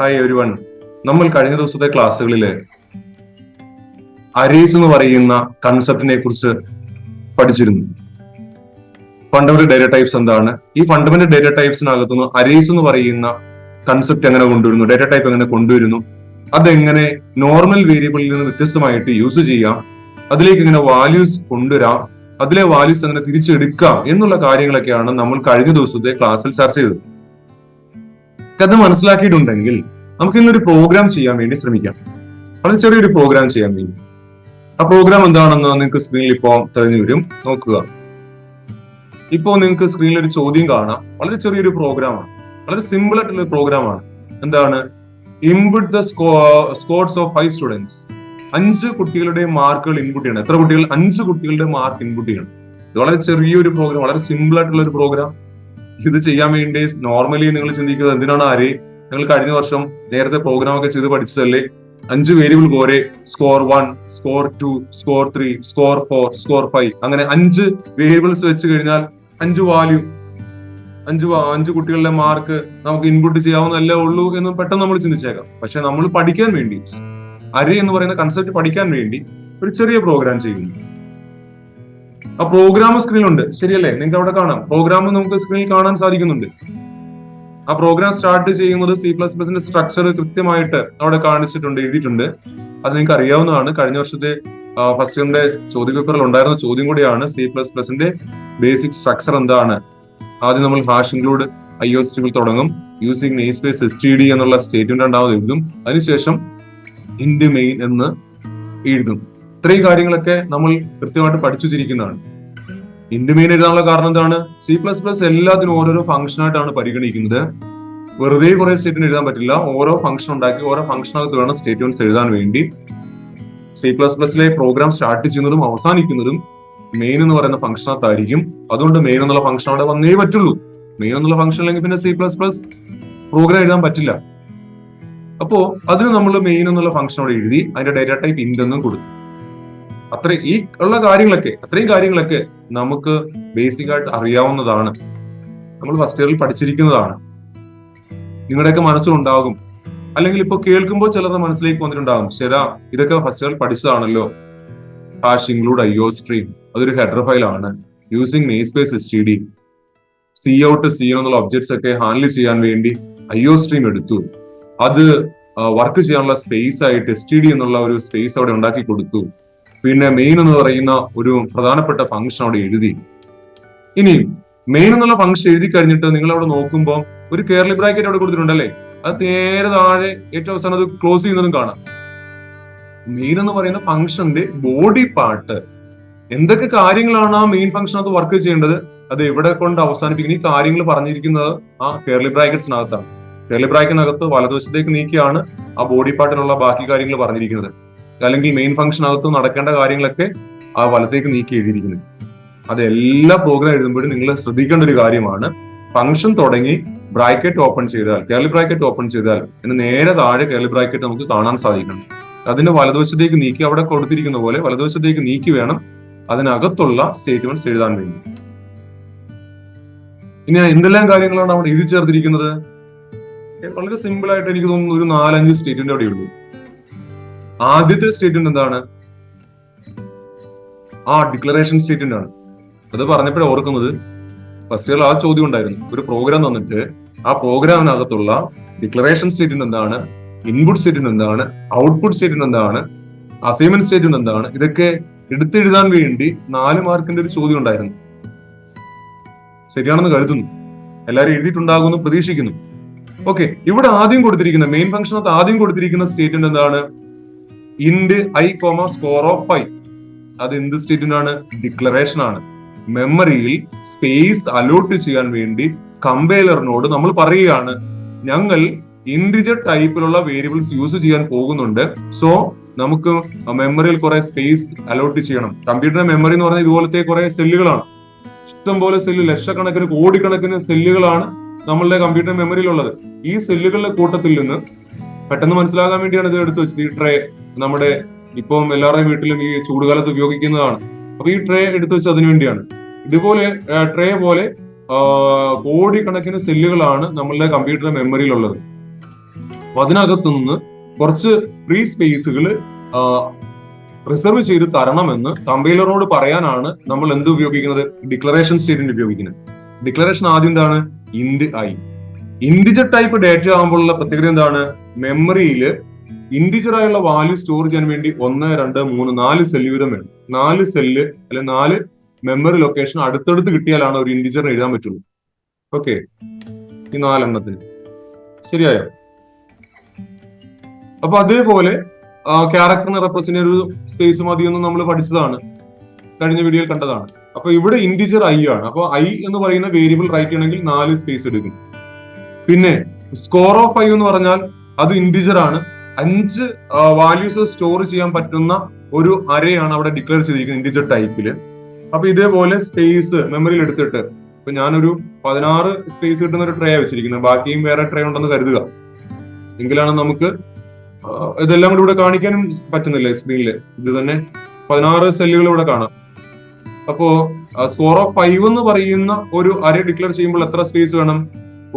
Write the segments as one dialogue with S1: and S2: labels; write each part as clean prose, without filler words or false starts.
S1: Hi everyone. നമ്മൾ കഴിഞ്ഞ ദിവസത്തെ ക്ലാസ്സുകളില് അറേസ് എന്ന് പറയുന്ന കൺസെപ്റ്റിനെ കുറിച്ച് പഠിച്ചിരുന്നു. ഫണ്ടമെന്റൽ ഡേറ്റ ടൈപ്സ് എന്താണ്, ഈ ഫണ്ടമെന്റൽ ഡേറ്റ ടൈപ്സിനകത്തുനിന്ന് അറേസ് എന്ന് പറയുന്ന കൺസെപ്റ്റ് എങ്ങനെ കൊണ്ടുവരുന്നു, ഡേറ്റ ടൈപ്പ് എങ്ങനെ കൊണ്ടുവരുന്നു, അതെങ്ങനെ നോർമൽ വേരിയബിളിൽ നിന്ന് വ്യത്യസ്തമായിട്ട് യൂസ് ചെയ്യാം, അതിലേക്ക് എങ്ങനെ വാല്യൂസ് കൊണ്ടുവരാം, അതിലെ വാല്യൂസ് എങ്ങനെ തിരിച്ചെടുക്കാം എന്നുള്ള കാര്യങ്ങളൊക്കെയാണ് നമ്മൾ കഴിഞ്ഞ ദിവസത്തെ ക്ലാസ്സിൽ ചർച്ച ചെയ്തത്. അത് മനസ്സിലാക്കിയിട്ടുണ്ടെങ്കിൽ നമുക്ക് ഇന്നൊരു പ്രോഗ്രാം ചെയ്യാൻ വേണ്ടി ശ്രമിക്കാം. വളരെ ചെറിയൊരു പ്രോഗ്രാം ചെയ്യാൻ വേണ്ടി. ആ പ്രോഗ്രാം എന്താണെന്ന് നിങ്ങൾക്ക് സ്ക്രീനിൽ ഇപ്പോ തെളിഞ്ഞു വരും. നോക്കുക. ഇപ്പോ നിങ്ങൾക്ക് സ്ക്രീനിൽ ഒരു ചോദ്യം കാണാം. വളരെ ചെറിയൊരു പ്രോഗ്രാമാണ്, വളരെ സിമ്പിൾ ആയിട്ടുള്ള പ്രോഗ്രാമാണ്. എന്താണ്? Input the scores of 5 students. 5 കുട്ടികളുടെ മാർക്കുകൾ ഇൻപുട്ട് ചെയ്യണം. എത്ര കുട്ടികൾ? 5 കുട്ടികളുടെ മാർക്ക് ഇൻപുട്ട് ചെയ്യണം. ഇത് വളരെ ചെറിയൊരു പ്രോഗ്രാം, വളരെ സിമ്പിൾ ആയിട്ടുള്ള ഒരു പ്രോഗ്രാം. ഇത് ചെയ്യാൻ വേണ്ടി നോർമലി നിങ്ങൾ ചിന്തിക്കുന്നത് എന്തിനാണ് ആര്? നിങ്ങൾ കഴിഞ്ഞ വർഷം നേരത്തെ പ്രോഗ്രാം ഒക്കെ ചെയ്ത് പഠിച്ചതല്ലേ? 5 വേരിയബിൾ പോരെ? Score 1, score 2, score 3, score 4, score 5, അങ്ങനെ 5 വേരിയബിൾസ് വെച്ച് കഴിഞ്ഞാൽ 5 വാല്യൂ, 5 കുട്ടികളുടെ മാർക്ക് നമുക്ക് ഇൻപുട്ട് ചെയ്യാവുന്നതല്ലേ ഉള്ളൂ എന്ന് പെട്ടെന്ന് നമ്മൾ ചിന്തിച്ചേക്കാം. പക്ഷെ നമ്മൾ പഠിക്കാൻ വേണ്ടി, അരേ എന്ന് പറയുന്ന കൺസെപ്റ്റ് പഠിക്കാൻ വേണ്ടി ഒരു ചെറിയ പ്രോഗ്രാം ചെയ്യുന്നു. ആ പ്രോഗ്രാം സ്ക്രീനിലുണ്ട്, ശരിയല്ലേ? നിങ്ങൾക്ക് അവിടെ കാണാം. പ്രോഗ്രാം നമുക്ക് സ്ക്രീനിൽ കാണാൻ സാധിക്കുന്നുണ്ട്. ആ പ്രോഗ്രാം സ്റ്റാർട്ട് ചെയ്യുന്നത് C++ന്റെ സ്ട്രക്ചർ കൃത്യമായിട്ട് അവിടെ കാണിച്ചിട്ടുണ്ട്, എഴുതിയിട്ടുണ്ട്. അത് നിങ്ങൾക്ക് അറിയാവുന്നതാണ്. കഴിഞ്ഞ വർഷത്തെ ഫസ്റ്റ് ഇയറിന്റെ ചോദ്യപേപ്പറിൽ ഉണ്ടായിരുന്ന ചോദ്യം കൂടിയാണ്. C++ന്റെ ബേസിക് സ്ട്രക്ചർ എന്താണ്? ആദ്യം നമ്മൾ ഹാഷ് ഇൻക്ലൂഡ് IOStream തുടങ്ങും. യൂസിങ് നെയിംസ്പേസ് std എന്നുള്ള സ്റ്റേറ്റ്മെന്റ് ഉണ്ടാവും എഴുതും. അതിനുശേഷം ഇന്റ് മെയിൻ എന്ന് എഴുതും. ഇത്രയും കാര്യങ്ങളൊക്കെ നമ്മൾ കൃത്യമായിട്ട് പഠിച്ചു വെച്ചിരിക്കുന്നതാണ്. ഇന്റ് മെയിൻ എഴുതാനുള്ള കാരണം എന്താണ്? C++ എല്ലാത്തിനും ഓരോരോ ഫംഗ്ഷൻ ആയിട്ടാണ് പരിഗണിക്കുന്നത്. വെറുതെ കുറെ സ്റ്റേറ്റ്മെന്റ് എഴുതാൻ പറ്റില്ല. ഓരോ ഫംഗ്ഷൻ ഉണ്ടാക്കി ഓരോ ഫംഗ്ഷനകത്ത് വേണം സ്റ്റേറ്റ്മെന്റ്സ് എഴുതാൻ വേണ്ടി. C++ലെ പ്രോഗ്രാം സ്റ്റാർട്ട് ചെയ്യുന്നതും അവസാനിക്കുന്നതും മെയിൻ എന്ന് പറയുന്ന ഫംഗ്ഷനകത്തായിരിക്കും. അതുകൊണ്ട് മെയിൻ എന്നുള്ള ഫംഗ്ഷൻ അവിടെ വന്നേ പറ്റുള്ളൂ. മെയിൻ എന്നുള്ള ഫംഗ്ഷൻ അല്ലെങ്കിൽ പിന്നെ C++ പ്രോഗ്രാം എഴുതാൻ പറ്റില്ല. അപ്പോ അതിന് നമ്മൾ മെയിൻ എന്നുള്ള ഫംഗ്ഷൻ അവിടെ എഴുതി അതിന്റെ ഡേറ്റ ടൈപ്പ് ഇന്റ് എന്നും കൊടുത്തു. അത്രയും കാര്യങ്ങളൊക്കെ നമുക്ക് ബേസിക് ആയിട്ട് അറിയാവുന്നതാണ്. നമ്മൾ ഫസ്റ്റ് ഇയറിൽ പഠിച്ചിരിക്കുന്നതാണ്. നിങ്ങളുടെയൊക്കെ മനസ്സിലുണ്ടാകും, അല്ലെങ്കിൽ ഇപ്പൊ കേൾക്കുമ്പോൾ ചിലരുടെ മനസ്സിലേക്ക് വന്നിട്ടുണ്ടാകും, ശരാ ഇതൊക്കെ ഫസ്റ്റ് ഇയറിൽ പഠിച്ചതാണല്ലോ. ഹാഷ് ഇൻക്ലൂഡ് IOStream, അതൊരു ഹെഡർ ഫയൽ ആണ്. Using namespace std, cout c എന്നുള്ള ഒബ്ജക്ട്സ് ഒക്കെ ഹാൻഡിൽ ചെയ്യാൻ വേണ്ടി IOStream എടുത്തു. അത് വർക്ക് ചെയ്യാനുള്ള സ്പേസ് ആയിട്ട് std എന്നുള്ള ഒരു സ്പേസ് അവിടെ ഉണ്ടാക്കി കൊടുത്തു. പിന്നെ മെയിൻ എന്ന് പറയുന്ന ഒരു പ്രധാനപ്പെട്ട ഫംഗ്ഷൻ അവിടെ എഴുതി. ഇനി മെയിൻ എന്നുള്ള ഫംഗ്ഷൻ എഴുതി കഴിഞ്ഞിട്ട് നിങ്ങൾ അവിടെ നോക്കുമ്പോൾ ഒരു കേർലി ബ്രാക്കറ്റ് അവിടെ കൊടുത്തിട്ടുണ്ടല്ലേ? അത് നേരെ താഴെ ഏറ്റവും അവസാനം അത് ക്ലോസ് ചെയ്യുന്നതും കാണാം. മെയിൻ എന്ന് പറയുന്ന ഫംഗ്ഷന്റെ ബോഡി പാർട്ട്, എന്തൊക്കെ കാര്യങ്ങളാണ് ആ മെയിൻ ഫംഗ്ഷനകത്ത് വർക്ക് ചെയ്യേണ്ടത്, അത് എവിടെ കൊണ്ട് അവസാനിപ്പിക്കുന്ന ഈ കാര്യങ്ങൾ പറഞ്ഞിരിക്കുന്നത് ആ കേർലി ബ്രാക്കറ്റ്സിനകത്താണ്. കേർലി ബ്രാക്കറ്റിനകത്ത് വലതുവശത്തേക്ക് നീക്കിയാണ് ആ ബോഡി പാർട്ടിനുള്ള ബാക്കി കാര്യങ്ങൾ പറഞ്ഞിരിക്കുന്നത്. അല്ലെങ്കിൽ മെയിൻ ഫംഗ്ഷനകത്ത് നടക്കേണ്ട കാര്യങ്ങളൊക്കെ ആ വലത്തേക്ക് നീക്കി എഴുതിയിരിക്കുന്നത്. അത് എല്ലാ പ്രോഗ്രാം എഴുതുമ്പോഴും നിങ്ങൾ ശ്രദ്ധിക്കേണ്ട ഒരു കാര്യമാണ്. ഫംഗ്ഷൻ തുടങ്ങി ബ്രാക്കറ്റ് ഓപ്പൺ ചെയ്താൽ, കേർലി ബ്രാക്കറ്റ് ഓപ്പൺ ചെയ്താൽ അതിന് നേരെ താഴെ കേർലി ബ്രാക്കറ്റ് നമുക്ക് കാണാൻ സാധിക്കണം. അതിന്റെ വലതുവശത്തേക്ക് നീക്കി അവിടെ കൊടുത്തിരിക്കുന്ന പോലെ വലതുവശത്തേക്ക് നീക്കി വേണം അതിനകത്തുള്ള സ്റ്റേറ്റ്മെന്റ്സ് എഴുതാൻ വേണ്ടി. ഇനി എന്തെല്ലാം കാര്യങ്ങളാണ് അവിടെ എഴുതി ചേർത്തിരിക്കുന്നത്? വളരെ സിമ്പിൾ ആയിട്ട് എനിക്ക് തോന്നുന്നു ഒരു 4-5 സ്റ്റേറ്റ്മെന്റ് അവിടെ ഉള്ളൂ. ആദ്യത്തെ സ്റ്റേറ്റ്മെന്റ് എന്താണ്? ഡിക്ലറേഷൻ സ്റ്റേറ്റ്മെന്റ് ആണ്. അത് പറഞ്ഞപ്പോഴേ ഓർക്കുന്നത്, ഫസ്റ്റ് ഇയറിൽ ആ ചോദ്യം ഉണ്ടായിരുന്നു. ഒരു പ്രോഗ്രാം തന്നിട്ട് ആ പ്രോഗ്രാമിനകത്തുള്ള ഡിക്ലറേഷൻ സ്റ്റേറ്റ്മെന്റ് എന്താണ്, ഇൻപുട്ട് സ്റ്റേറ്റ്മെന്റ് എന്താണ്, ഔട്ട്പുട്ട് സ്റ്റേറ്റ്മെന്റ് എന്താണ്, അസൈൻമെന്റ് സ്റ്റേറ്റ്മെന്റ് എന്താണ്, ഇതൊക്കെ എടുത്തെഴുതാൻ വേണ്ടി 4 മാർക്കിന്റെ ഒരു ചോദ്യം ഉണ്ടായിരുന്നു. ശരിയാണെന്ന് കരുതുന്നു. എല്ലാവരും എഴുതിയിട്ടുണ്ടാകുമെന്ന് പ്രതീക്ഷിക്കുന്നു. ഓക്കെ, ഇവിടെ ആദ്യം കൊടുത്തിരിക്കുന്ന മെയിൻ ഫംഗ്ഷനകത്ത് ആദ്യം കൊടുത്തിരിക്കുന്ന സ്റ്റേറ്റ്മെന്റ് എന്താണ്? Int i, score of 5. അത് എന്ത് സ്റ്റേറ്റ്മെന്റ് ആണ്? ഡിക്ലറേഷൻ ആണ്. മെമ്മറിയിൽ സ്പേസ് അലോട്ട് ചെയ്യാൻ വേണ്ടി കമ്പൈലറിനോട് നമ്മൾ പറയുകയാണ്, ഞങ്ങൾ ഇന്റിജർ ടൈപ്പിലുള്ള വേരിയബിൾസ് യൂസ് ചെയ്യാൻ പോകുന്നുണ്ട്. സോ നമുക്ക് മെമ്മറിയിൽ കുറെ സ്പേസ് അലോട്ട് ചെയ്യണം. കമ്പ്യൂട്ടറിന്റെ മെമ്മറി എന്ന് പറഞ്ഞാൽ ഇതുപോലത്തെ കുറെ സെല്ലുകളാണ്. ഇഷ്ടംപോലെ സെല്ല്, ലക്ഷക്കണക്കിന് കോടിക്കണക്കിന് സെല്ലുകളാണ് നമ്മളുടെ കമ്പ്യൂട്ടർ മെമ്മറിയിലുള്ളത്. ഈ സെല്ലുകളുടെ കൂട്ടത്തിൽ നിന്ന് പെട്ടെന്ന് മനസ്സിലാകാൻ വേണ്ടിയാണ് ഇത് എടുത്തു വെച്ചത്. ഈ ട്രേ നമ്മുടെ ഇപ്പം എല്ലാവരുടെയും വീട്ടിലും ഈ ചൂടുകാലത്ത് ഉപയോഗിക്കുന്നതാണ്. അപ്പൊ ഈ ട്രേ എടുത്തു വെച്ചത് അതിനു വേണ്ടിയാണ്. ഇതുപോലെ ട്രേ പോലെ കോടിക്കണക്കിന് സെല്ലുകളാണ് നമ്മളുടെ കമ്പ്യൂട്ടർ മെമ്മറിയിലുള്ളത്. അപ്പൊ അതിനകത്തു നിന്ന് കുറച്ച് ഫ്രീ സ്പേസുകൾ റിസർവ് ചെയ്ത് തരണമെന്ന് കമ്പൈലറിനോട് പറയാനാണ് നമ്മൾ എന്ത് ഉപയോഗിക്കുന്നത്, ഡിക്ലറേഷൻ സ്റ്റേറ്റ്മെന്റ് ഉപയോഗിക്കുന്നത്. ഡിക്ലറേഷൻ ആദ്യം എന്താണ്, int i. Integer type data ആകുമ്പോഴുള്ള പ്രത്യേകത എന്താണ്, മെമ്മറിയിൽ ഇന്റിജർ ആയുള്ള വാല്യൂ സ്റ്റോർ ചെയ്യാൻ വേണ്ടി 1, 2, 3, 4 സെല്ല് വീതം വേണം. 4 സെല്ല് അല്ലെ 4 മെമ്മറി ലൊക്കേഷൻ അടുത്തടുത്ത് കിട്ടിയാലാണ് ഒരു ഇന്റിജറിന് എഴുതാൻ പറ്റുള്ളൂ. ഓക്കെ, ഈ 4 എണ്ണത്തിന് ശരിയായോ? അപ്പൊ അതേപോലെ ക്യാരക്ടറിനെ റെപ്രസെന്റ് ഒരു സ്പേസ് മതിയെന്ന് നമ്മൾ പഠിച്ചതാണ്, കഴിഞ്ഞ വീഡിയോയിൽ കണ്ടതാണ്. അപ്പൊ ഇവിടെ ഇന്റിജർ ഐ ആണ്. അപ്പൊ ഐ എന്ന് പറയുന്ന വേരിയബിൾ റൈറ്റ് ചെയ്യണമെങ്കിൽ 4 സ്പേസ് എടുക്കും. പിന്നെ സ്കോർ ഓഫ് ഐ എന്ന് പറഞ്ഞാൽ അത് ഇന്റിജർ ആണ്. 5 വാല്യൂസ് സ്റ്റോർ ചെയ്യാൻ പറ്റുന്ന ഒരു അറേയാണ് അവിടെ ഡിക്ലെയർ ചെയ്തിരിക്കുന്നത് ഇന്റിജർ ടൈപ്പില്. അപ്പൊ ഇതേപോലെ സ്പേസ് മെമ്മറിയിൽ എടുത്തിട്ട്, ഇപ്പൊ ഞാനൊരു 16 സ്പേസ് കിട്ടുന്ന ഒരു ട്രേ വെച്ചിരിക്കുന്നത്, ബാക്കിയും വേറെ ട്രേ ഉണ്ടെന്ന് കരുതുക. എങ്കിലാണ് നമുക്ക് ഇതെല്ലാം കൂടി ഇവിടെ കാണിക്കാനും പറ്റുന്നില്ല സ്ക്രീനിൽ. ഇത് തന്നെ 16 സെല്ലുകൾ ഇവിടെ കാണാം. അപ്പോ സ്കോർ ഓഫ് 5 എന്ന് പറയുന്ന ഒരു അറേ ഡിക്ലെയർ ചെയ്യുമ്പോൾ എത്ര സ്പേസ് വേണം,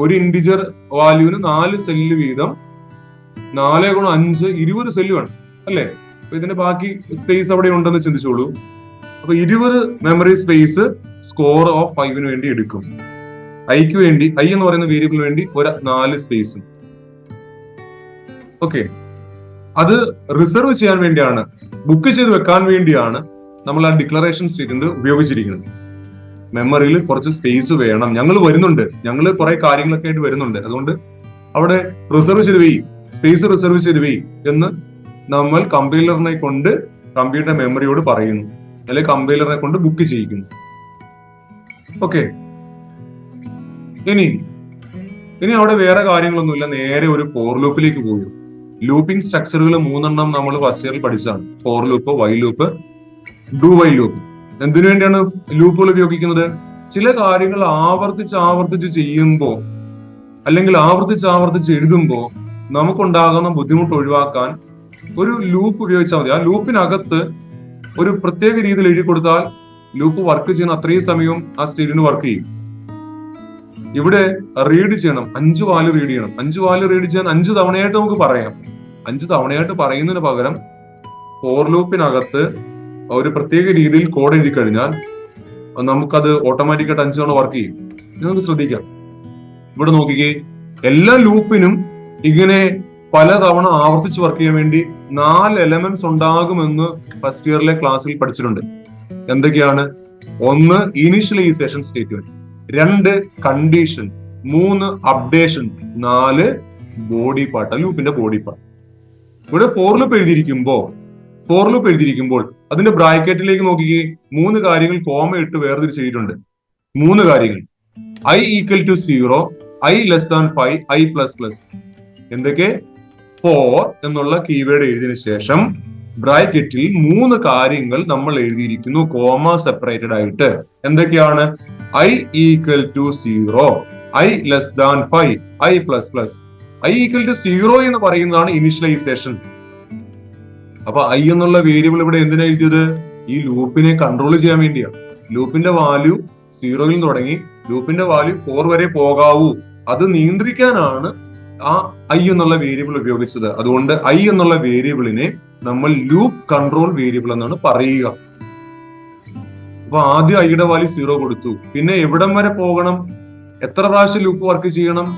S1: ഒരു ഇന്റിജർ വാല്യൂവിന് 4 സെല്ല് വീതം, 4 × 5 20 സെല്ല് വേണം അല്ലെ? അപ്പൊ ഇതിന്റെ ബാക്കി സ്പേസ് അവിടെ ഉണ്ടെന്ന് ചിന്തിച്ചോളൂ. അപ്പൊ 20 മെമ്മറി സ്പേസ് സ്കോർ ഓഫ് 5 വേണ്ടി എടുക്കും. ഐക്ക് വേണ്ടി, ഐ എന്ന് പറയുന്ന വേരിയബിളിന് വേണ്ടി ഒരു 4 സ്പേസും. ഓക്കെ, അത് റിസർവ് ചെയ്യാൻ വേണ്ടിയാണ്, ബുക്ക് ചെയ്ത് വെക്കാൻ വേണ്ടിയാണ് നമ്മൾ ആ ഡിക്ലറേഷൻ സ്റ്റേറ്റ്മെന്റ് ഉപയോഗിച്ചിരിക്കുന്നത്. മെമ്മറിയിൽ കുറച്ച് സ്പേസ് വേണം, ഞങ്ങൾ വരുന്നുണ്ട്, ഞങ്ങൾ കുറെ കാര്യങ്ങളൊക്കെ ആയിട്ട് വരുന്നുണ്ട്, അതുകൊണ്ട് അവിടെ റിസർവ് ചെയ്ത് വെയ്, സ്പേസ് റിസർവ് ചെയ്ത് വെയ് എന്ന് നമ്മൾ കമ്പൈലറിനെ കൊണ്ട് കമ്പ്യൂട്ടർ മെമ്മറിയോട് പറയുന്നു, അല്ലെങ്കിൽ കമ്പൈലറിനെ കൊണ്ട് ബുക്ക് ചെയ്യിക്കുന്നു. ഓക്കെ, ഇനി അവിടെ വേറെ കാര്യങ്ങളൊന്നുമില്ല, നേരെ ഒരു ഫോർ ലൂപ്പിലേക്ക് പോയി. ലൂപ്പിംഗ് സ്ട്രക്ചറുകൾ 3 എണ്ണം നമ്മൾ ഫസ്റ്റ് ഇയറിൽ പഠിച്ചതാണ്. For loop, while loop, do while loop. എന്തിനു വേണ്ടിയാണ് ലൂപ്പുകൾ ഉപയോഗിക്കുന്നത്? ചില കാര്യങ്ങൾ ആവർത്തിച്ച് ചെയ്യുമ്പോൾ അല്ലെങ്കിൽ ആവർത്തിച്ച് എഴുതുമ്പോൾ നമുക്കുണ്ടാകുന്ന ബുദ്ധിമുട്ട് ഒഴിവാക്കാൻ ഒരു ലൂപ്പ് ഉപയോഗിച്ചാൽ മതി. ആ ലൂപ്പിനകത്ത് ഒരു പ്രത്യേക രീതിയിൽ എഴുതി കൊടുത്താൽ ലൂപ്പ് വർക്ക് ചെയ്യുന്ന അത്രയും സമയവും ആ സ്റ്റേറ്റ്മെന്റ് വർക്ക് ചെയ്യും. ഇവിടെ റീഡ് ചെയ്യണം, 5 വാല്യൂ റീഡ് ചെയ്യണം. 5 വാല്യൂ റീഡ് ചെയ്യാൻ 5 തവണയായിട്ട് നമുക്ക് പറയാം. 5 തവണയായിട്ട് പറയുന്നതിന് പകരം ഫോർ ലൂപ്പിനകത്ത് ഒരു പ്രത്യേക രീതിയിൽ കോഡ് എഴുതി കഴിഞ്ഞാൽ നമുക്കത് ഓട്ടോമാറ്റിക്കായിട്ട് 5 തവണ വർക്ക് ചെയ്യും. നിങ്ങൾക്ക് ശ്രദ്ധിക്കാം, ഇവിടെ നോക്കിക്കേ, എല്ലാ ലൂപ്പിനും ഇങ്ങനെ പല തവണ ആവർത്തിച്ച് വർക്ക് ചെയ്യാൻ വേണ്ടി 4 എലമെന്റ്സ് ഉണ്ടാകുമെന്ന് ഫസ്റ്റ് ഇയറിലെ ക്ലാസ്സിൽ പഠിച്ചിട്ടുണ്ട്. എന്തൊക്കെയാണ്? 1 initialization statement, 2 condition, 3 updation, 4 body part, ലൂപ്പിന്റെ ബോഡി പാർട്ട്. ഇവിടെ ഫോർ ലൂപ്പ് എഴുതിയിരിക്കുമ്പോൾ അതിന്റെ ബ്രാക്കറ്റിലേക്ക് നോക്കിക്കേ, 3 കാര്യങ്ങൾ കോമ ഇട്ട് വേർതിരിച്ചിട്ടുണ്ട്. 3 കാര്യങ്ങൾ: i equal to 0, i less than 5, i plus plus. എന്തൊക്കെ? ഫോർ എന്നുള്ള കീവേഡ് എഴുതിയതിനു ശേഷം ബ്രാക്കറ്റിൽ 3 കാര്യങ്ങൾ നമ്മൾ എഴുതിയിരിക്കുന്നു, കോമ സെപ്പറേറ്റഡ് ആയിട്ട്. എന്തൊക്കെയാണ്? i equal to 0, i less than 5, i plus plus. i equal to 0 എന്ന് പറയുന്നതാണ് ഇനിഷ്യലൈസേഷൻ. അപ്പൊ i എന്നുള്ള വേരിയബിൾ ഇവിടെ എന്തിനാ എഴുതിയത്? ഈ ലൂപ്പിനെ കൺട്രോൾ ചെയ്യാൻ വേണ്ടിയാണ്. ലൂപ്പിന്റെ വാല്യൂ 0യിൽ നിന്ന് തുടങ്ങി ലൂപ്പിന്റെ വാല്യൂ 4 വരെ പോകാവൂ, അത് നിയന്ത്രിക്കാനാണ് ആ i എന്നുള്ള വേരിയബിൾ ഉപയോഗിച്ചത്. അതുകൊണ്ട് i എന്നുള്ള വേരിയബിളിനെ നമ്മൾ ലൂപ്പ് കൺട്രോൾ വേരിയബിൾ എന്നാണ് പറയുക. അപ്പൊ ആദ്യം ഐയുടെ വാല്യൂ 0 കൊടുത്തു, പിന്നെ എവിടം വരെ പോകണം, എത്ര പ്രാവശ്യം ലൂപ്പ് വർക്ക് ചെയ്യണം,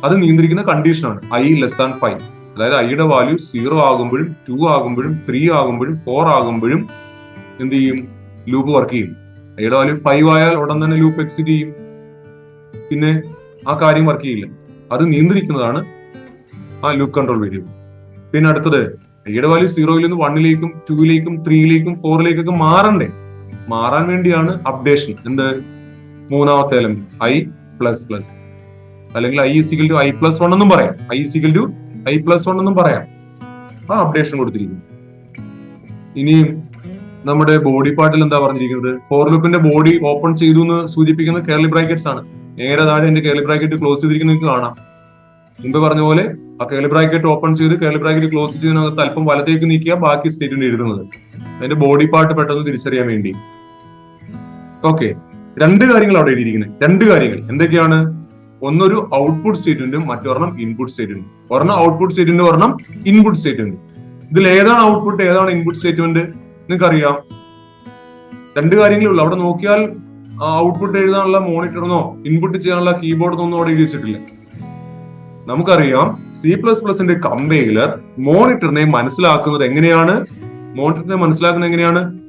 S1: അത് നിയന്ത്രിക്കുന്ന കണ്ടീഷനാണ് i less than 5. അതായത് ഐയുടെ വാല്യൂ 0 ആകുമ്പോഴും 2 ആകുമ്പോഴും 3 ആകുമ്പോഴും 4 ആകുമ്പോഴും എന്ത് ചെയ്യും? ലൂപ്പ് വർക്ക് ചെയ്യും. ഐയുടെ വാല്യൂ 5 ആയാൽ ഉടൻ തന്നെ ലൂപ്പ് എക്സിറ്റ് ചെയ്യും, പിന്നെ ആ കാര്യം വർക്ക് ചെയ്യില്ല. അത് നിയന്ത്രിക്കുന്നതാണ് ആ ലൂപ്പ് കൺട്രോൾ വേരിയബിൾ. പിന്നെ അടുത്തത്, ഐയുടെ വാല്യൂ 0യിൽ നിന്ന് 1ലേക്കും 2ലേക്കും 3ലേക്കും 4ലേക്കൊക്കെ മാറാൻ വേണ്ടിയാണ് അപ്ഡേഷൻ. എന്ത്? 3ാമത്തെ എലമെന്റ് i പ്ലസ് പ്ലസ്, അല്ലെങ്കിൽ i equal to i plus 1 എന്നും പറയാം, i equal to i plus 1 എന്നും പറയാം. ആ അപ്ഡേഷൻ കൊടുത്തിരിക്കുന്നു. ഇനിയും നമ്മുടെ ബോഡി പാർട്ടിൽ എന്താ പറഞ്ഞിരിക്കുന്നത്? ഫോർ ലൂപ്പിന്റെ ബോഡി ഓപ്പൺ ചെയ്തു എന്ന് സൂചിപ്പിക്കുന്ന കേർലി ബ്രാക്കറ്റ്സ് ആണ്. നേരെ താഴെ എന്റെ കേർലി ബ്രാക്കറ്റ് ക്ലോസ് ചെയ്തിരിക്കുന്നത് നിങ്ങൾക്ക് കാണാം. മുമ്പ് പറഞ്ഞ പോലെ ആ കേർലി ബ്രാക്കറ്റ് ഓപ്പൺ ചെയ്ത് കേർലി ബ്രാക്കറ്റ് ക്ലോസ് ചെയ്തതിനകത്ത് അല്പം വലത്തേക്ക് നീക്കിയാൽ ബാക്കി സ്റ്റേറ്റ്മെന്റ് എഴുതുന്നത്. അതിന്റെ ബോഡി പാർട്ട് പെട്ടെന്ന് തിരിച്ചറിയാൻ വേണ്ടി. ഓക്കെ, 2 കാര്യങ്ങൾ അവിടെ എഴുതിയിരിക്കുന്നത്. 2 കാര്യങ്ങൾ എന്തൊക്കെയാണ്? ഒന്നൊരു ഔട്ട്പുട്ട് സ്റ്റേറ്റ്മെന്റും മറ്റൊരെണ്ണം ഇൻപുട്ട് സ്റ്റേറ്റ്മെന്റ്. ഒരെണ്ണം ഔട്ട്പുട്ട് സ്റ്റേറ്റ്മെന്റ്, ഒരെണ്ണം ഇൻപുട്ട് സ്റ്റേറ്റ്മെന്റ്. ഇതിൽ ഏതാണ് ഔട്ട്പുട്ട്, ഏതാണ് ഇൻപുട്ട് സ്റ്റേറ്റ്മെന്റ് നിങ്ങൾക്ക് അറിയാം. രണ്ട് കാര്യങ്ങളേ ഉള്ളൂ. അവിടെ നോക്കിയാൽ ഔട്ട്പുട്ട് എഴുതാനുള്ള മോണിറ്ററിനോ ഇൻപുട്ട് ചെയ്യാനുള്ള കീബോർഡൊന്നും അവിടെ എഴുതി വെച്ചിട്ടില്ല. നമുക്കറിയാം C++ന്റെ കമ്പൈലർ മോണിറ്ററിനെ മനസ്സിലാക്കുന്നത് എങ്ങനെയാണ്?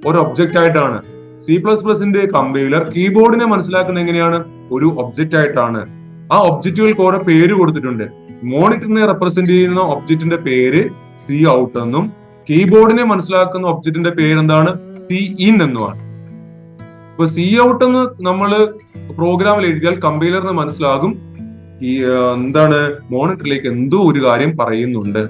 S1: ഒരു ഒബ്ജക്റ്റ് ആയിട്ടാണ്. C++ന്റെ കമ്പൈലർ കീബോർഡിനെ മനസ്സിലാക്കുന്നത് എങ്ങനെയാണ്? ഒരു ഒബ്ജക്റ്റ് ആയിട്ടാണ്. ആ ഒബ്ജക്റ്റുകൾക്ക് ഓരോ പേര് കൊടുത്തിട്ടുണ്ട്. മോണിറ്ററിനെ റെപ്രസെന്റ് ചെയ്യുന്ന ഒബ്ജക്റ്റിന്റെ പേര് സി ഔട്ട് എന്നും കീബോർഡിനെ മനസ്സിലാക്കുന്ന ഒബ്ജക്റ്റിന്റെ പേര് എന്താണ്? സി ഇൻ എന്നുമാണ്. ഇപ്പൊ സി ഔട്ട് എന്ന് നമ്മൾ പ്രോഗ്രാമിൽ എഴുതിയാൽ കമ്പൈലറിന് മനസ്സിലാകും ഈ എന്താണ്, മോണിറ്ററിലേക്ക് എന്തോ ഒരു കാര്യം പറയുന്നുണ്ട്.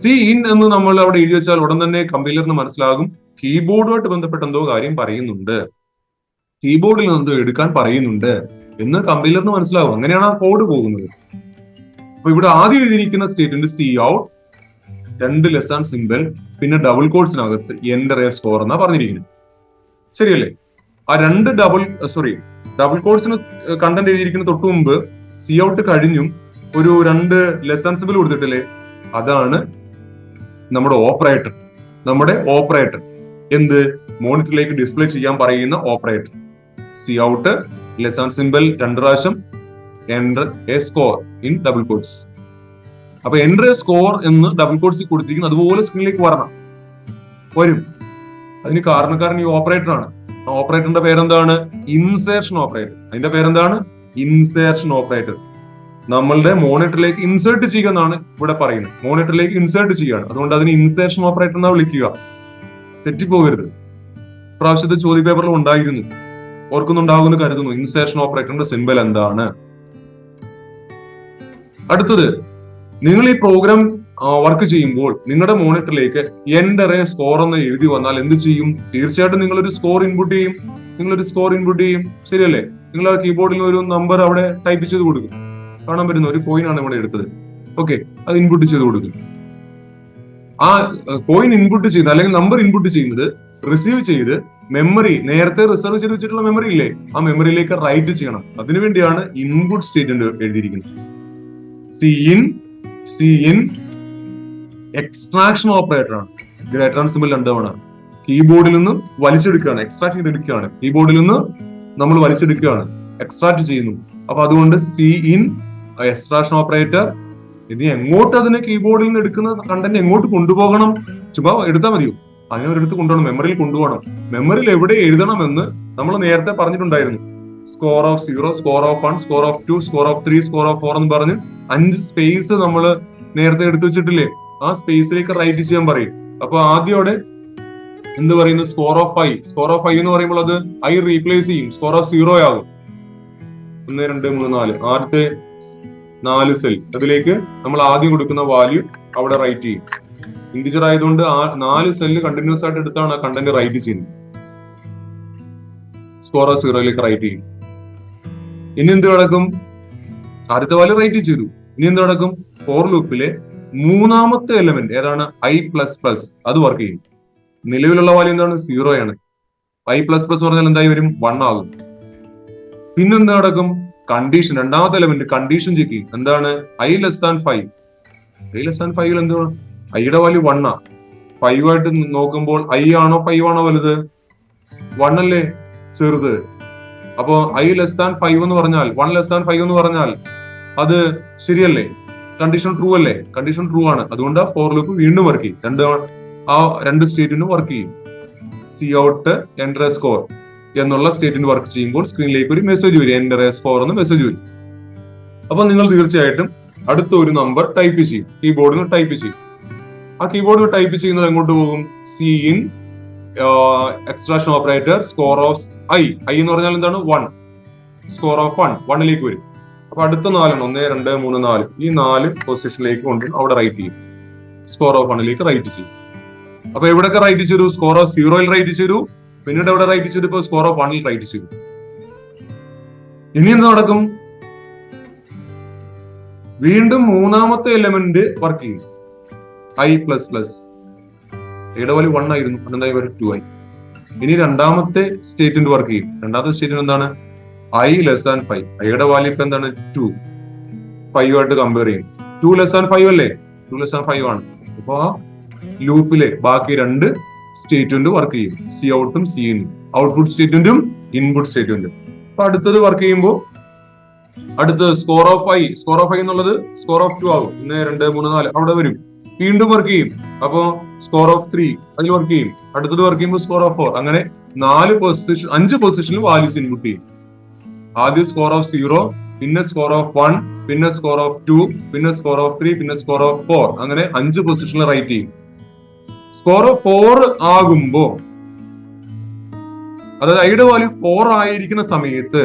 S1: സി ഇൻ എന്ന് നമ്മൾ അവിടെ എഴുതി വെച്ചാൽ ഉടൻ തന്നെ കമ്പൈലറിന് മനസ്സിലാകും കീബോർഡുമായിട്ട് ബന്ധപ്പെട്ട എന്തോ കാര്യം പറയുന്നുണ്ട്, കീബോർഡിൽ എന്തോ എടുക്കാൻ പറയുന്നുണ്ട് എന്ന് കമ്പൈലറിന് മനസ്സിലാവും. അങ്ങനെയാണ് ആ കോഡ് പോകുന്നത്. അപ്പൊ ഇവിടെ ആദ്യം എഴുതിയിരിക്കുന്ന statement C out, 2 less than simple, പിന്നെ ഡബിൾ കോഡ്സിനകത്ത് എന്റർ എ സ്കോർ എന്നാ പറഞ്ഞിരിക്കുന്നത്. ശരിയല്ലേ? ആ ഡബിൾ കോഡ്സിന് കണ്ടന്റ് എഴുതിയിരിക്കുന്ന തൊട്ടു മുമ്പ് സി ഔട്ട് കഴിഞ്ഞും ഒരു 2 ലെസ് ആൻ സിമ്പിൾ കൊടുത്തിട്ടില്ലേ? അതാണ് നമ്മുടെ ഓപ്പറേറ്റർ. എന്ത്? മോണിറ്ററിലേക്ക് ഡിസ്പ്ലേ ചെയ്യാൻ പറയുന്ന operator. C out, less than symbol 2 പ്രാവശ്യം, enter a score in double quotes. അപ്പൊ എന്റർ എ സ്കോർ എന്ന് ഡബിൾ കോഡ്സിൽ കൊടുത്തിരിക്കുന്നത് അതുപോലെ സ്ക്രീനിലേക്ക് വരും. അതിന് കാരണക്കാരൻ ഈ ഓപ്പറേറ്റർ ആണ്. ആ ഓപ്പറേറ്ററിന്റെ പേരെന്താണ്? Insertion operator. അതിന്റെ പേരെന്താണ്? Insertion operator. നമ്മളുടെ മോണിറ്ററിലേക്ക് ഇൻസേർട്ട് ചെയ്യുക എന്നാണ് ഇവിടെ പറയുന്നത്. മോണിറ്ററിലേക്ക് ഇൻസേർട്ട് ചെയ്യുകയാണ്. അതുകൊണ്ട് അതിന് ഇൻസേർഷൻ ഓപ്പറേറ്റർ എന്നാ വിളിക്കുക. തെറ്റിപ്പോകരുത്. പ്രാവശ്യത്തെ ചോദ്യ പേപ്പറിൽ ഉണ്ടായിരുന്നു, ഓർക്കുന്നുണ്ടാകുമെന്ന് കരുതുന്നു. ഇൻസേർഷൻ ഓപ്പറേറ്ററിന്റെ സിമ്പൽ എന്താണ്? അടുത്തത്, നിങ്ങൾ ഈ പ്രോഗ്രാം വർക്ക് ചെയ്യുമ്പോൾ നിങ്ങളുടെ മോണിറ്ററിലേക്ക് എന്റർ എ സ്കോർ എന്ന് എഴുതി വന്നാൽ എന്ത് ചെയ്യും? തീർച്ചയായിട്ടും നിങ്ങളൊരു സ്കോർ ഇൻപുട്ട് ചെയ്യും. ശരിയല്ലേ? നിങ്ങൾ ആ കീബോർഡിൽ ഒരു നമ്പർ അവിടെ ടൈപ്പ് ചെയ്ത് കൊടുക്കും. കാണാൻ പറ്റുന്ന ഒരു കോയിൻ ആണ് ഇവിടെ എടുത്തത്. ഓക്കെ, അത് ഇൻപുട്ട് ചെയ്ത് കൊടുക്കും. ആ കോയിൻ ഇൻപുട്ട് ചെയ്യുന്നത് അല്ലെങ്കിൽ നമ്പർ ഇൻപുട്ട് ചെയ്യുന്നത് റിസീവ് ചെയ്ത് മെമ്മറി, നേരത്തെ റിസർവ് ചെയ്ത് വെച്ചിട്ടുള്ള മെമ്മറി ഇല്ലേ, ആ മെമ്മറിയിലേക്ക് റൈറ്റ് ചെയ്യണം. അതിനുവേണ്ടിയാണ് ഇൻപുട്ട് സ്റ്റേറ്റ്മെന്റ് എഴുതിയിരിക്കുന്നത്. സി ഇൻ എക്സ്ട്രാക്ഷൻ ഓപ്പറേറ്റർ ആണ്. ഗ്രേറ്റർ ആൻഡ് സിമ്പിൾ 2 തവണ കീബോർഡിൽ നിന്ന് വലിച്ചെടുക്കുകയാണ്, എക്സ്ട്രാക്ട് ചെയ്തെടുക്കുകയാണ്. കീബോർഡിൽ നിന്ന് നമ്മൾ വലിച്ചെടുക്കുകയാണ്, എക്സ്ട്രാക്ട് ചെയ്യുന്നു. അപ്പൊ അതുകൊണ്ട് സി ഇൻ എക്സ്ട്രാക്ഷൻ ഓപ്പറേറ്റർ. ഇനി എങ്ങോട്ട് അതിനെ കീബോർഡിൽ നിന്ന് എടുക്കുന്ന കണ്ടന്റ് എങ്ങോട്ട് കൊണ്ടുപോകണം? ചുമ്മാ എടുത്താൽ മതിയോ? അങ്ങനെ ഒരിടത്ത് കൊണ്ടുപോകണം, മെമ്മറിയിൽ കൊണ്ടുപോകണം. മെമ്മറിയിൽ എവിടെ എഴുതണമെന്ന് നമ്മൾ നേരത്തെ പറഞ്ഞിട്ടുണ്ടായിരുന്നു. Score of 0, score of 1, score of 2, score of 3, score of 4 എന്ന് പറഞ്ഞ് 5 സ്പേസ് നമ്മൾ നേരത്തെ എടുത്തു വെച്ചിട്ടില്ലേ? ആ സ്പേസിലേക്ക് റൈറ്റ് ചെയ്യാൻ പറയും. അപ്പൊ ആദ്യം അവിടെ എന്ത് പറയുന്നു? സ്കോർ ഓഫ് 5 എന്ന് പറയുമ്പോൾ അത് ഐ റീപ്ലേസ് ചെയ്യും, സ്കോർ ഓഫ് 0 ആകും. 1 2 3 4 ആദ്യത്തെ 4 സെൽ അതിലേക്ക് നമ്മൾ ആദ്യം കൊടുക്കുന്ന വാല്യൂ അവിടെ റൈറ്റ് ചെയ്യും. ഇന്റിജർ ആയതുകൊണ്ട് ആ 4 സെല്ല് കണ്ടിന്യൂസ് ആയിട്ട് എടുത്താണ് ആ കണ്ടന്റ് റൈറ്റ് ചെയ്യുന്നത്. സ്കോർ ഓഫ് 0യിലേക്ക് റൈറ്റ് ചെയ്യും. ഇനി എന്ത് നടക്കും? ആദ്യത്തെ വാല്യൂ റൈറ്റ് ചെയ്തു. ഇനി എന്ത് നടക്കും? ഫോർ ലൂപ്പിലെ 3ാമത്തെ എലമെന്റ് ഏതാണ്? I++. അത് വർക്ക് ചെയ്യും. നിലവിലുള്ള വാല്യൂ എന്താണ്? 0 ആണ്. I++ പറഞ്ഞാൽ എന്തായി വരും? 1 ആകും. പിന്നെന്ത് നടക്കും? കണ്ടീഷൻ, 2ാമത്തെ എലമെന്റ് കണ്ടീഷൻ ചെക്ക് ചെയ്യും. എന്താണ്? I<5. I<5 എന്താണ്? ഐയുടെ വാല്യൂ 1 ആ. 5 ആയിട്ട് നോക്കുമ്പോൾ I ആണോ 5 ആണോ വലുത്? 1 അല്ലേ ചെറുത്. അപ്പോ I<5 എന്ന് പറഞ്ഞാൽ 1<5 എന്ന് പറഞ്ഞാൽ അത് ശരിയല്ലേ? കണ്ടീഷൻ ട്രൂ അല്ലേ? കണ്ടീഷൻ ട്രൂ ആണ്. അതുകൊണ്ട് ആ ഫോർ ലൂപ്പ് വീണ്ടും വർക്ക് ചെയ്യും. 2 സ്റ്റേറ്റിന് വർക്ക് ചെയ്യും. C out enter a score എന്നുള്ള സ്റ്റേറ്റിന് വർക്ക് ചെയ്യുമ്പോൾ സ്ക്രീനിലേക്ക് ഒരു മെസ്സേജ് വരും, എന്റർ എ സ്കോർ എന്ന് മെസ്സേജ് വരും. അപ്പൊ നിങ്ങൾ തീർച്ചയായിട്ടും അടുത്ത ഒരു നമ്പർ ടൈപ്പ് ചെയ്യും, കീബോർഡിൽ നിന്ന് ടൈപ്പ് ചെയ്യും. ആ കീബോർഡിൽ ടൈപ്പ് ചെയ്യുന്നത് എങ്ങോട്ട് പോകും? C in extraction operator score of I എന്ന് പറഞ്ഞാൽ എന്താണ്? 1. സ്കോർ ഓഫ് 1ലേക്ക് വരും. അപ്പൊ അടുത്ത 4 1 2 3 4 ഈ 4 പൊസിഷനിലേക്ക് കൊണ്ട് അവിടെ റൈറ്റ് ചെയ്യും. സ്കോർ ഓഫ് 1ലേക്ക് റൈറ്റ് ചെയ്യും. അപ്പൊ എവിടെയൊക്കെ റൈറ്റ് ചെയ്തു? സ്കോർ ഓഫ് 0യിൽ റൈറ്റ് ചെയ്തു. പിന്നീട് എവിടെ റൈറ്റ് ചെയ്തു? ഇപ്പൊ സ്കോർ ഓഫ് 1ൽ റൈറ്റ് ചെയ്തു. ഇനി എന്ത് നടക്കും? വീണ്ടും 3ാമത്തെ എലമെന്റ് വർക്ക് ചെയ്യും. I++. യുടെ വാല്യൂ 1 ആയിരുന്നു, അതെന്തായി വരും? 2 ആയി. ഇനി 2ാമത്തെ സ്റ്റേറ്റ്മെന്റ് വർക്ക് ചെയ്യും. 2ാമത്തെ സ്റ്റേറ്റ്മെന്റ് എന്താണ്? I less than 5. ഐയുടെ വാല്യൂ ഇപ്പൊ എന്താണ്? 2. 5 ആയിട്ട് കമ്പയർ ചെയ്യും. 2 ലെസ് ദാൻ 5 അല്ലേ? 2 ലെസ് ദാൻ 5 ആണ്. അപ്പൊ ആ ലൂപ്പിലെ ബാക്കി രണ്ട് സ്റ്റേറ്റ്മെന്റ് വർക്ക് ചെയ്യും. സി ഔട്ടും സി ഇനും, ഔട്ട്പുട്ട് സ്റ്റേറ്റ്മെന്റും ഇൻപുട്ട് സ്റ്റേറ്റ്മെന്റും. അപ്പൊ അടുത്തത് വർക്ക് ചെയ്യുമ്പോൾ അടുത്ത് സ്കോർ ഓഫ് ഐ എന്നുള്ളത് സ്കോർ ഓഫ് 2 ആകും. 1, 2, 3, 4 അവിടെ വരും. വീണ്ടും വർക്ക് ചെയ്യും. അപ്പോ സ്കോർ ഓഫ് 3 അതിൽ വർക്ക് ചെയ്യും. അടുത്തത് വർക്ക് ചെയ്യുമ്പോൾ സ്കോർ ഓഫ് 4. അങ്ങനെ 5 പൊസിഷനിൽ വാല്യൂസ് ഇൻപുട്ട് ചെയ്യും. ആദ്യം സ്കോർ ഓഫ് 0, പിന്നെ സ്കോർ ഓഫ് 1, പിന്നെ സ്കോർ ഓഫ് 2, പിന്നെ സ്കോർ ഓഫ് 3, പിന്നെ സ്കോർ ഓഫ് 4. അങ്ങനെ 5 പൊസിഷനിൽ റൈറ്റ് ചെയ്യും. സ്കോർ ഓഫ് 4 ആകുമ്പോ, അതായത് ഐയുടെ വാല്യൂ 4 ആയിരിക്കുന്ന സമയത്ത്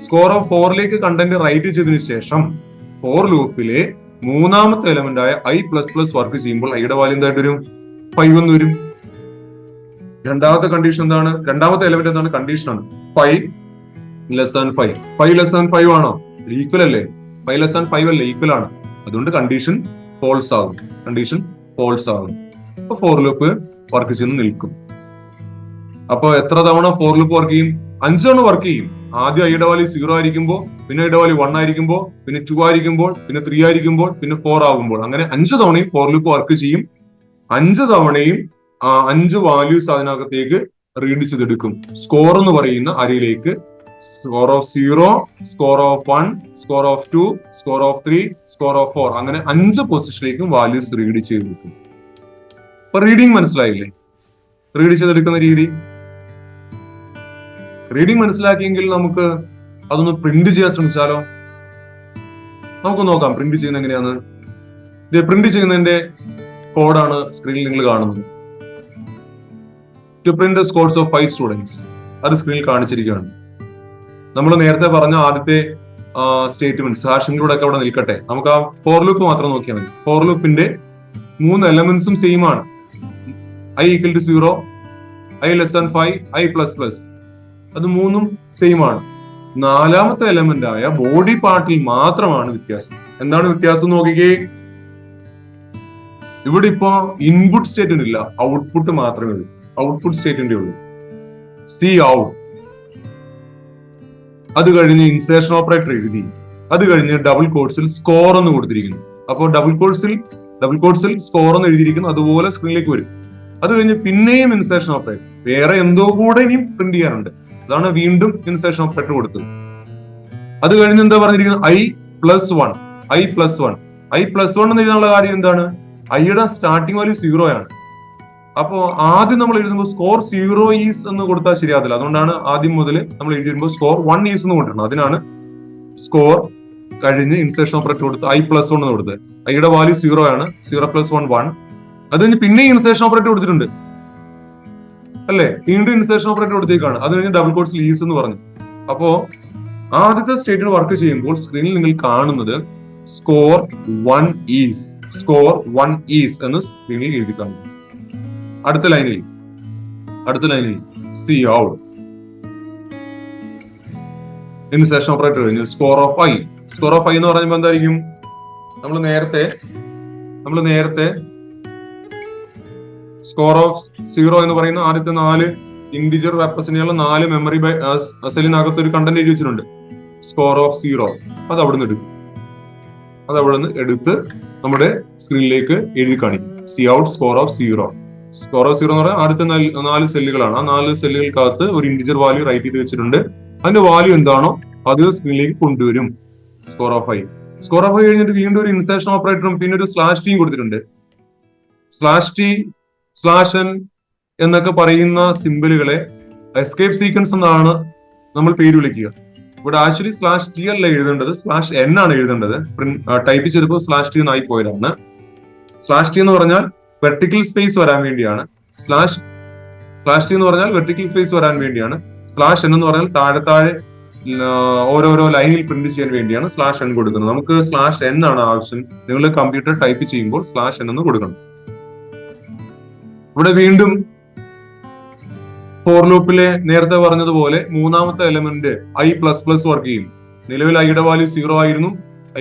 S1: സ്കോർ ഓഫ് 4ലേക്ക് കണ്ടന്റ് റൈറ്റ് ചെയ്തതിനു ശേഷം ഫോർ ലൂപ്പിലെ മൂന്നാമത്തെ എലമെന്റ് ആയ ഐ പ്ലസ് പ്ലസ് വർക്ക് ചെയ്യുമ്പോൾ ഐയുടെ വാല്യൂ എന്തായിട്ട് വരും? 5 എന്ന് വരും. രണ്ടാമത്തെ കണ്ടീഷൻ എന്താണ്? രണ്ടാമത്തെ എലമെന്റ് എന്താണ്? കണ്ടീഷനാണ് 5 ലെസ് ദാൻ 5. 5 ലെസ് ദാൻ 5 ആണോ? ഈക്വൽ അല്ലേ? 5 ലെസ് ദാൻ 5 അല്ലേ? ഈക്വൽ ആണ്. അതുകൊണ്ട് കണ്ടീഷൻ ഫോൾസ് ആകും. അപ്പൊ ഫോർ ലൂപ്പ് വർക്ക് ചെയ്ത് നിൽക്കും. അപ്പൊ എത്ര തവണ ഫോർ ലൂപ്പ് വർക്ക് ചെയ്യും? 5 തവണ വർക്ക് ചെയ്യും. ആദ്യം ഐയുടെ വാല്യൂ 0 ആയിരിക്കുമ്പോൾ, പിന്നെ ഐയുടെ വാല്യൂ 1 ആയിരിക്കുമ്പോൾ, പിന്നെ 2 ആയിരിക്കുമ്പോൾ, പിന്നെ 3 ആയിരിക്കുമ്പോൾ, പിന്നെ 4 ആകുമ്പോൾ, അങ്ങനെ 5 തവണയും ഫോർ ലൂപ്പ് വർക്ക് ചെയ്യും. 5 തവണയും 5 വാല്യൂസ് അതിനകത്തേക്ക് റീഡ് ചെയ്തെടുക്കും. സ്കോർ എന്ന് പറയുന്ന അരയിലേക്ക് score of 0, score of 1, score of 2, score of 3, score of 4, അങ്ങനെ 5 പൊസിഷനിലേക്കും വാല്യൂസ് റീഡ് ചെയ്തെടുക്കും. അപ്പൊ റീഡിങ് മനസ്സിലായില്ലേ? റീഡ് ചെയ്തെടുക്കുന്ന രീതി. റീഡിങ് മനസ്സിലാക്കിയെങ്കിൽ നമുക്ക് അതൊന്ന് പ്രിന്റ് ചെയ്യാൻ ശ്രമിച്ചാലോ? നമുക്ക് നോക്കാം പ്രിന്റ് ചെയ്യുന്നത് എങ്ങനെയാണ്. ഇത് പ്രിന്റ് ചെയ്യുന്നതിന്റെ കോഡാണ് സ്ക്രീനിൽ നിങ്ങൾ കാണുന്നത്. To print scores of 5 students, അത് സ്ക്രീനിൽ കാണിച്ചിരിക്കുകയാണ്. നമ്മൾ നേരത്തെ പറഞ്ഞ ആദ്യത്തെ സ്റ്റേറ്റ്മെന്റ് ഹാഷിലൂടെ ഒക്കെ അവിടെ നിൽക്കട്ടെ. നമുക്ക് ആ ഫോർ ലൂപ്പ് മാത്രം നോക്കിയാൽ മതി. ഫോർ ലൂപ്പിന്റെ 3 എലമെന്റ്സും സെയിം ആണ്. I equal to 0, I less than 5, I plus plus, അത് മൂന്നും സെയിം ആണ്. നാലാമത്തെ എലമെന്റ് ആയ ബോഡി പാർട്ടിൽ മാത്രമാണ് വ്യത്യാസം. എന്താണ് വ്യത്യാസം നോക്കിക്കേ. ഇവിടെ ഇപ്പോ ഇൻപുട്ട് സ്റ്റേറ്റ്മെന്റ് ഇല്ല, ഔട്ട്പുട്ട് മാത്രമേ ഉള്ളൂ. ഔട്ട്പുട്ട് സ്റ്റേറ്റ്മെന്റ് ഉള്ളൂ. സി ഔട്ട്, അത് കഴിഞ്ഞ് ഇൻസേർഷൻ ഓപ്പറേറ്റർ എഴുതി, അത് കഴിഞ്ഞ് ഡബിൾ കോട്ട്സിൽ സ്കോർ എന്ന് കൊടുത്തിരിക്കുന്നു. അപ്പോൾ ഡബിൾ കോട്ട്സിൽ സ്കോർ എന്ന് എഴുതിയിരിക്കുന്നു. അതുപോലെ സ്ക്രീനിലേക്ക് വരും. അത് കഴിഞ്ഞ് പിന്നെയും ഇൻസേർഷൻ ഓപ്പറേറ്റർ, വേറെ എന്തോ കൂടെ ഇനിയും പ്രിന്റ് ചെയ്യാനുണ്ട്. അതാണ് വീണ്ടും ഇൻസേർഷൻ ഓപ്പറേറ്റർ കൊടുത്തത്. അത് കഴിഞ്ഞ് എന്താ പറഞ്ഞിരിക്കുന്നത്? ഐ പ്ലസ് വൺ എന്ന് എഴുതാനുള്ള കാര്യം എന്താണ്? ഐയുടെ സ്റ്റാർട്ടിംഗ് വാല്യൂ 0 ആണ്. അപ്പോ ആദ്യം നമ്മൾ എഴുതുമ്പോൾ സ്കോർ 0 ഈസ് എന്ന് കൊടുത്താൽ ശരിയാവില്ല. അതുകൊണ്ടാണ് ആദ്യം മുതൽ നമ്മൾ എഴുതിയിരുമ്പോൾ സ്കോർ 1 ഈസ് എന്ന് കൊണ്ടിരുന്നത്. അതിനാണ് സ്കോർ കഴിഞ്ഞ് ഇൻസേർഷൻ ഓപ്പറേറ്റർ കൊടുത്ത് ഐ പ്ലസ് 1 എന്ന് കൊടുത്തത്. ഐയുടെ വാല്യൂ 0 ആണ്. 0 പ്ലസ് 1 1. അത് കഴിഞ്ഞ് പിന്നെ ഇൻസേർഷൻ ഓപ്പറേറ്റർ കൊടുത്തിട്ടുണ്ട് അല്ലെ? വീണ്ടും ഇൻസേർഷൻ ഓപ്പറേറ്റർ കൊടുത്തേക്കാണ്. അത് കഴിഞ്ഞ് ഡബിൾ കോട്ട്സിൽ ഈസ് എന്ന് പറഞ്ഞു. അപ്പോ ആദ്യത്തെ സ്റ്റേറ്റ്മെന്റ് വർക്ക് ചെയ്യുമ്പോൾ സ്ക്രീനിൽ നിങ്ങൾ കാണുന്നത് സ്കോർ 1 ഈസ് എന്ന് സ്ക്രീനിൽ എഴുതി കാണുന്നു. അടുത്ത ലൈനിൽ സി ഔട്ട്, ഇൻസേർഷൻ ഓപ്പറേറ്റർ കഴിഞ്ഞു. സ്കോർ ഓഫ് ഐ എന്ന് പറയുമ്പോൾ എന്തായിരിക്കും? നമ്മൾ നേരത്തെ സ്കോർ ഓഫ് 0 എന്ന് പറയുന്ന ആദ്യത്തെ 4 ഇന്റിജർ റെപ്രസെന്റുള്ള 4 മെമ്മറി സെല്ലിനകത്ത് ഒരു കണ്ടന്റ് എഴുതി വെച്ചിട്ടുണ്ട്. സ്കോർ ഓഫ് 0 അത് അവിടെ നിന്ന് എടുത്ത് നമ്മുടെ സ്ക്രീനിലേക്ക് എഴുതി കാണിക്കും. സി ഔട്ട് സ്കോർ ഓഫ് 0 എന്ന് പറഞ്ഞാൽ ആദ്യത്തെ 4 സെല്ലുകളാണ്. ആ 4 സെല്ലുകൾക്കകത്ത് ഒരു ഇന്റിജർ വാല്യൂ റൈറ്റ് ചെയ്ത് വെച്ചിട്ടുണ്ട്. അതിന്റെ വാല്യൂ എന്താണോ അത് സ്ക്രീനിലേക്ക് കൊണ്ടുവരും. സ്കോർ ഓഫ് ഐ കഴിഞ്ഞിട്ട് വീണ്ടും ഒരു ഇൻസേർഷൻ ഓപ്പറേറ്ററും പിന്നെ ഒരു സ്ലാഷ് ടിയും കൊടുത്തിട്ടുണ്ട്. സ്ലാഷ് ടി, സ്ലാഷ് എൻ എന്നൊക്കെ പറയുന്ന സിമ്പിളുകളെ എസ്കേപ്പ് സീക്വൻസ് എന്നാണ് നമ്മൾ പേര് വിളിക്കുക. ഇവിടെ ആക്ച്വലി സ്ലാഷ് ടി അല്ല എഴുതേണ്ടത്, സ്ലാഷ് എൻ ആണ് എഴുതേണ്ടത്. ടൈപ്പ് ചെയ്തപ്പോൾ സ്ലാഷ് ടി എന്നായി പോയതാണ്. സ്ലാഷ് ടി എന്ന് പറഞ്ഞാൽ വെർട്ടിക്കൽ സ്പേസ് വരാൻ വേണ്ടിയാണ്. സ്ലാഷ് ടി എന്ന് പറഞ്ഞാൽ വെർട്ടിക്കൽ സ്പേസ് വരാൻ വേണ്ടിയാണ്. സ്ലാഷ് എൻ എന്ന് പറഞ്ഞാൽ താഴെ ഓരോരോ ലൈനിൽ പ്രിന്റ് ചെയ്യാൻ വേണ്ടിയാണ് സ്ലാഷ് എൻ കൊടുക്കുന്നത്. നമുക്ക് സ്ലാഷ് എൻ ആണ് ആവശ്യം. നിങ്ങൾ കമ്പ്യൂട്ടർ ടൈപ്പ് ചെയ്യുമ്പോൾ സ്ലാഷ് എൻ എന്ന് കൊടുക്കണം. ഇവിടെ വീണ്ടും ഫോർ ലൂപ്പിലെ നേരത്തെ പറഞ്ഞതുപോലെ മൂന്നാമത്തെ element I plus plus work ചെയ്യും. നിലവിൽ ഐയുടെ വാല്യൂ 0 ആയിരുന്നു.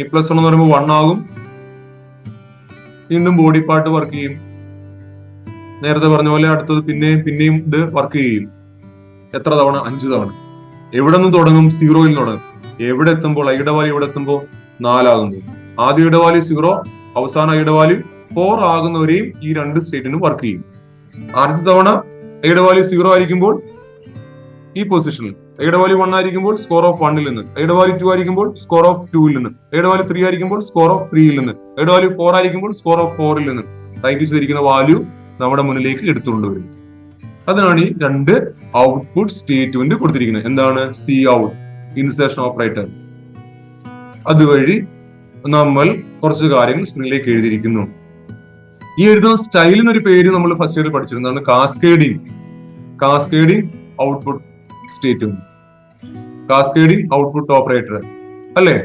S1: ഐ പ്ലസ് 1 എന്ന് പറയുമ്പോൾ 1 ആകും. വീണ്ടും ബോഡി പാർട്ട് വർക്ക് ചെയ്യും. നേരത്തെ പറഞ്ഞ പോലെ അടുത്തത് പിന്നെയും ഇത് വർക്ക് ചെയ്യും. എത്ര തവണ? 5 തവണ. എവിടെ നിന്ന് തുടങ്ങും? സീറോയിൽ തുടങ്ങും. എവിടെ എത്തുമ്പോൾ ഐയുടെ വാല്യൂ എവിടെ എത്തുമ്പോൾ 4 ആകുന്നു. ആദ്യ ഐയുടെ വാല്യൂ 0, അവസാന ഐയുടെ വാല്യൂ 4 ആകുന്നവരെയും ഈ രണ്ട് സ്റ്റേറ്റിനും വർക്ക് ചെയ്യും. ആദ്യത്തെ തവണ ഐയുടെ വാല്യൂ 0 ആയിരിക്കുമ്പോൾ ഈ പൊസിഷനിൽ, ഐയുടെ വാല്യൂ 1 ആയിരിക്കുമ്പോൾ സ്കോർ ഓഫ് 1ൽ നിന്ന്, ഐയുടെ വാല്യൂ 2 ആയിരിക്കുമ്പോൾ സ്കോർ ഓഫ് 2ൽ നിന്ന്, ഐയുടെ വാല്യൂ 3 ആയിരിക്കുമ്പോൾ സ്കോർ ഓഫ് 3ൽ നിന്ന്, ഐയുടെ വാല്യൂ 4 ആയിരിക്കുമ്പോൾ സ്കോർ ഓഫ് 4ൽ നിന്ന് റൈറ്റ് ചെയ്തിരിക്കുന്ന വാല്യൂ നമ്മുടെ മുന്നിലേക്ക് എടുത്തുകൊണ്ടുവരും. അതിനാണ് ഈ രണ്ട് ഔട്ട്പുട്ട് സ്റ്റേറ്റ്മെന്റ് കൊടുത്തിരിക്കുന്നത്. എന്താണ്? C out, insertion operator. അതുവഴി നമ്മൾ കുറച്ച് കാര്യങ്ങൾ സ്ക്രീനിലേക്ക് എഴുതിയിരിക്കുന്നു. ഈ എഴുതുന്ന സ്റ്റൈലിന് ഒരു പേര് നമ്മൾ ഫസ്റ്റ് ഇയറിൽ പഠിച്ചിരുന്നതാണ് cascading. Cascading output statement, cascading output operator അല്ലേ?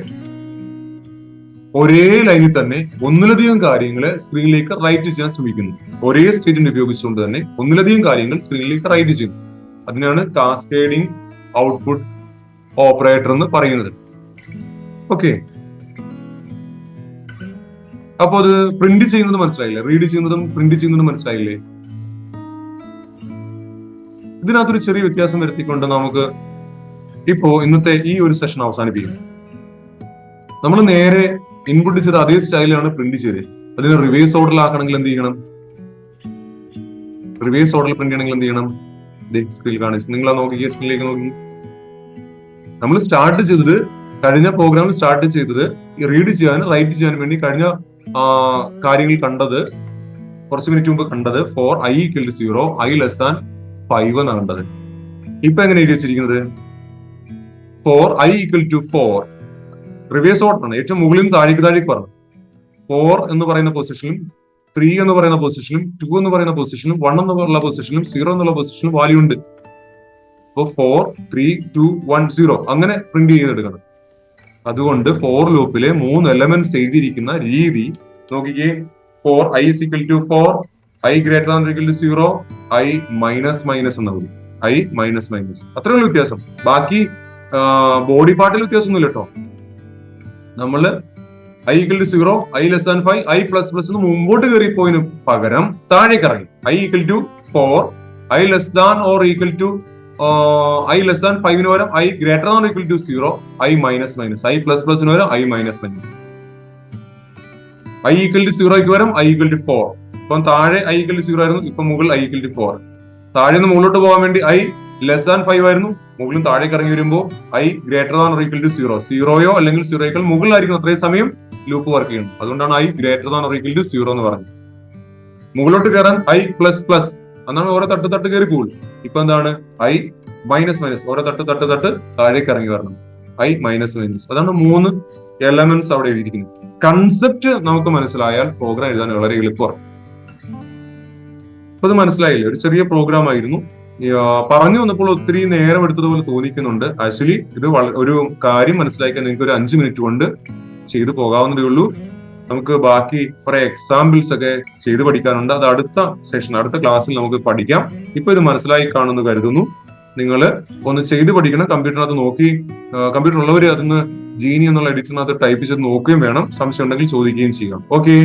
S1: ഒരേ ലൈനിൽ തന്നെ ഒന്നിലധികം കാര്യങ്ങൾ സ്ക്രീനിലേക്ക് റൈറ്റ് ചെയ്യാൻ ശ്രമിക്കുന്നു. ഒരേ സ്റ്റേറ്റ്മെന്റ് ഉപയോഗിച്ചുകൊണ്ട് തന്നെ ഒന്നിലധികം കാര്യങ്ങൾ സ്ക്രീനിലേക്ക് റൈറ്റ് ചെയ്യുന്നു. അതിനാണ് കാസ്കേഡിംഗ് ഔട്ട്പുട്ട് ഓപ്പറേറ്റർ എന്ന് പറയുന്നത്. ഓക്കെ, അപ്പൊ അത് പ്രിന്റ് ചെയ്യുന്നത് മനസ്സിലായില്ലേ? റീഡ് ചെയ്യുന്നതും പ്രിന്റ് ചെയ്യുന്നതും മനസ്സിലായില്ലേ? ഇതിനകത്തൊരു ചെറിയ വ്യത്യാസം വരുത്തിക്കൊണ്ട് നമുക്ക് ഇപ്പോ ഇന്നത്തെ ഈ ഒരു സെഷൻ അവസാനിപ്പിക്കും. നമ്മൾ നേരെ ഇൻപുട്ട് ചെയ്ത അതേ സ്റ്റൈലാണ് പ്രിന്റ് ചെയ്തത്. അതിന് റിവേഴ്സ് ഓർഡറിലാക്കണമെങ്കിൽ എന്ത് ചെയ്യണം? റിവേഴ്സ് ഓർഡറിൽ പ്രിന്റ് ചെയ്യണമെങ്കിൽ എന്ത് ചെയ്യണം? സ്ക്രീനിൽ കാണിച്ചു, നിങ്ങൾ നോക്കിയ സ്ക്രീനിലേക്ക് നോക്കി. നമ്മൾ സ്റ്റാർട്ട് ചെയ്തത്, കഴിഞ്ഞ പ്രോഗ്രാമിൽ സ്റ്റാർട്ട് ചെയ്തത് റീഡ് ചെയ്യാനും റൈറ്റ് ചെയ്യാനും വേണ്ടി കഴിഞ്ഞ കാര്യങ്ങൾ കണ്ടത്, കുറച്ച് മിനിറ്റ് മുമ്പ് കണ്ടത് ഫോർ i = 0, i < 5 എന്നാണ് കണ്ടത്. ഇപ്പൊ എങ്ങനെ എഴുതി വെച്ചിരിക്കുന്നത്? ഫോർ i = 4, റിവേഴ്സ് ഓർഡർ ആണ്. ഏറ്റവും മുകളിൽ നിന്ന് താഴേക്ക് പറഞ്ഞു. 4 എന്ന് പറയുന്ന പൊസിഷനിലും 3 എന്ന് പറയുന്ന പൊസിഷനിലും 2 എന്ന് പറയുന്ന പൊസിഷനിലും 1 എന്നുള്ള പൊസിഷനിലും 0 എന്നുള്ള പൊസിഷനിലും വാല്യൂ ഉണ്ട്. അപ്പൊ 4, 3, 2, 1, 0 അങ്ങനെ പ്രിന്റ് ചെയ്തെടുക്കണം. അതുകൊണ്ട് ഫോർ ലൂപ്പിലെ 3 എലമെന്റ്സ് എഴുതിയിരിക്കുന്ന രീതി നോക്കിക്കേ. ഫോർ i = 4, i > 0, i - എന്ന കൂടി, i - അത്രയുള്ള വ്യത്യാസം. ബാക്കി ബോഡി പാർട്ടിൽ വ്യത്യാസമൊന്നുമില്ല കേട്ടോ. നമ്മള് i = 0, i < 5, i ++ എന്ന് മുമ്പോട്ട് കയറിപ്പോയതിന് പകരം താഴേക്ക് ഇറങ്ങി. i = 4, i < or equal to i < 5 പകരം i > 0, i - i ++ പകരം i - i = 0 പകരം i = 4. ഇപ്പം താഴെ i = 0 ആയിരുന്നു, ഇപ്പൊ മുകളിൽ i = 4. താഴെ നിന്ന് മുകളിലോട്ട് പോകാൻ വേണ്ടി i < 5 ആയിരുന്നു, മുകളിൽ താഴേക്ക് ഇറങ്ങി വരുമ്പോൾ i > or equal to 0, 0യോ അല്ലെങ്കിൽ 0യേക്കാൾ മുകളിലായിരിക്കും അത്രയും സമയം ലൂപ്പ് വർക്ക് ചെയ്യുന്നത്. അതുകൊണ്ടാണ് i > or equal to 0 എന്ന് പറഞ്ഞത്. മുകളിലോട്ട് കയറാൻ i ++, എന്നാണ് ഓരോ തട്ട് കയറി പോകും. ഇപ്പൊ എന്താണ്? i - ഓരോ തട്ട് താഴേക്ക് ഇറങ്ങി വരണം, i - അതാണ് 3 എലമെന്റ്സ് അവിടെ എഴുതിയിരിക്കുന്നത്. കൺസെപ്റ്റ് നമുക്ക് മനസ്സിലായാൽ പ്രോഗ്രാം എഴുതാൻ വളരെ എളുപ്പമാണ്. അപ്പൊ അത് മനസ്സിലായില്ലേ? ഒരു ചെറിയ പ്രോഗ്രാം ആയിരുന്നു. പറഞ്ഞു വന്നപ്പോൾ ഒത്തിരി നേരം എടുത്തതുപോലെ തോന്നിക്കുന്നുണ്ട്. ആക്ച്വലി ഇത് ഒരു കാര്യം മനസ്സിലാക്കാൻ നിങ്ങൾക്ക് ഒരു 5 മിനിറ്റ് കൊണ്ട് ചെയ്തു പോകാവുന്നതേ ഉള്ളൂ. നമുക്ക് ബാക്കി കുറെ എക്സാമ്പിൾസ് ഒക്കെ ചെയ്ത് പഠിക്കാനുണ്ട്. അത് അടുത്ത സെഷൻ, അടുത്ത ക്ലാസ്സിൽ നമുക്ക് പഠിക്കാം. ഇപ്പൊ ഇത് മനസ്സിലായി കാണുമെന്ന് കരുതുന്നു. നിങ്ങൾ ഒന്ന് ചെയ്ത് പഠിക്കണം. കമ്പ്യൂട്ടറിനകത്ത് നോക്കി, കമ്പ്യൂട്ടർ ഉള്ളവർ അതിന് ജീനി എന്നുള്ള എഡിറ്ററിനകത്ത് ടൈപ്പ് ചെയ്ത് നോക്കുകയും വേണം. സംശയം ഉണ്ടെങ്കിൽ ചോദിക്കുകയും ചെയ്യാം. ഓക്കെ.